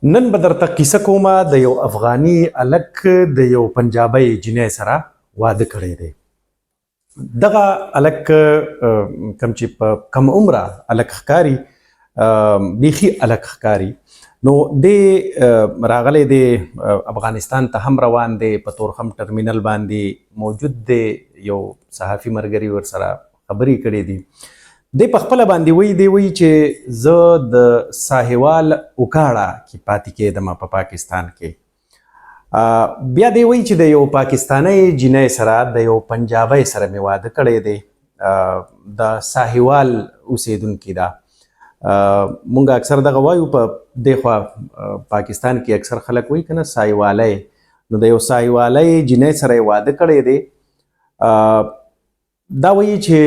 نن به درته کیسه کومه د یو افغاني هلک د یو پنجابی جنۍ سره واده کړی دی. دغه هلک کوم چې په کم عمره هلک ښکاري، بیخي هلک ښکاري، نو دی راغلی دی افغانستان ته هم روان دی، په طورخم ټرمینل باندې موجود دی، یو صحافي ملګري ورسره خبرې کړې دي. دی په خپله باندې دی وایي چې زه د ساحوال اوکاړه کې پاتې کېدم په پاکستان کې. بیا دی وایي چې د یو پاکستانی جنۍ سره د یو پنجابی سره مې واده کړی دی، د ساحوال اوسیدونکي ده. مونږ اکثر دغه وایو په دې خوا پاکستان کې اکثر خلک وایي که نه ساحوالی، نو د یو ساحوالی جنۍ سره یې واده کړی دی. دا وایي چې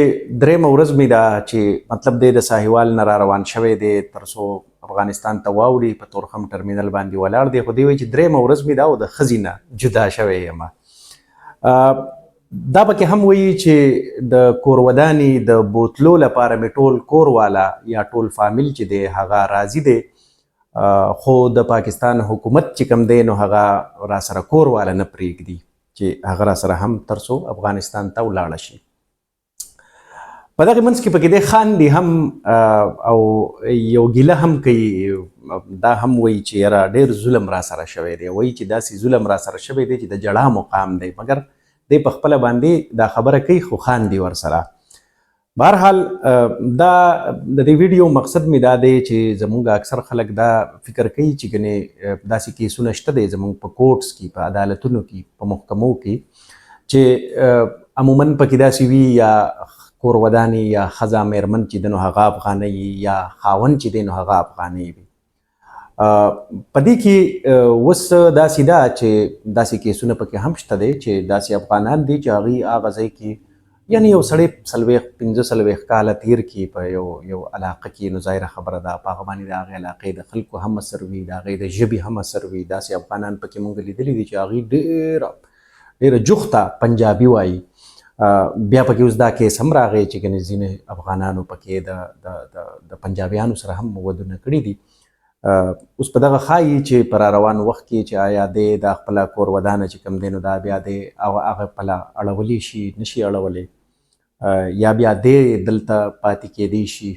درېیمه ورځ مې ده چې مطلب دی د ساحوال نه را روان شوی دی تر څو افغانستان ته واوړي، په طورخم ټرمینل باندې ولاړ دی، خو دی وایي چې درېیمه ورځ مې ده او د ښځې نه جدا شوی یم. دا پکې هم وایي چې د کور ودانې د بوتلو لپاره مې ټول کور والا یا ټول فامیل چې دی هغه راضي دی، خو د پاکستان حکومت چې کوم دی نو هغه را سره کور والا نه پرېږدي چې هغه را سره هم تر څو افغانستان ته ولاړه شي. په دغې منځ کې پکې دی خاندي هم او یو ګیله هم کوي. دا هم وایي چې یاره ډېر ظلم را سره شوی دی، وایي چې داسې ظلم را سره شوی دی چې د جړا مقام دی، مګر دی په خپله باندې دا خبره کوي خو خاندي ورسره. بهرحال دا د دې ویډیو مقصد مې دا دی چې زموږ اکثر خلک دا فکر کوي چې ګنې داسې کیسونه شته دی زموږ په کورټس کې، په عدالتونو کې، په محکمو کې چې عموما پکې داسې وي یا کور ودانې یا ښځه میرمن چې دی نو هغه افغانۍ یا خاوند چې دی نو هغه افغانۍ وي. په دې کې اوس داسې ده چې داسې کیسونه پکې هم شته دی چې داسې افغانان دي چې هغوی هغه ځای کې یعنې یو سړی 45 کاله تیر کړي په یو علاقه کې، نو ظاهره خبره ده په هغه باندې د هغې علاقې د خلکو هم اثر وي، د هغې د ژبې هم اثر وي. داسې افغانان پکې مونږ لیدلي دي چې هغوی ډېره جوخته پنجابي وایي. بیا پکې اوس دا کیس هم راغی چې ګنې ځینې افغانانو پکې د پنجابیانو سره هم ودونه کړي دي. اوس په دغه ښایي چې په را روان وخت کې چې آیا دی دا خپله کور ودانه چې کوم دی نو دا بیا دی هغه پله اړولی شي نشي اړولی، یا بیا دی دلته پاتې کیدی شي.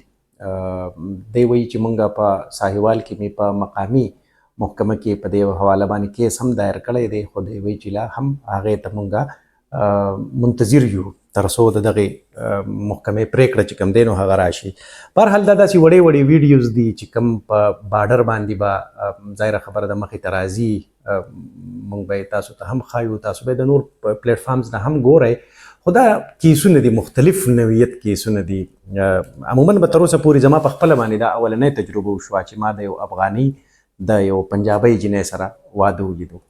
دی وایي چې مونږ په ساحوال کې مې په مقامي محکمه کې په دې حواله باندې کیس هم دایر کړی دی، خو دی وایي چې لا هم هغې ته مونږ منتظر یو تر څو د دغې محکمې پرېکړه چې کوم دی نو هغه راشي. بهرحال دا داسې وړې وړې ویډیوز دي چې کوم په بارډر باندې به ظاهره خبره ده مخې ته راځي، موږ به یې تاسو ته هم ښایو، تاسو به یې د نور پلیټ فارمز نه هم ګورئ. خو دا کیسونه دي، مختلف نوعیت کیسونه دي. عموما به تر اوسه پورې زما په خپله باندې دا اولنۍ تجربه وشوه چې ما د یو افغاني د یو پنجابی جنۍ سره واده ولیدو.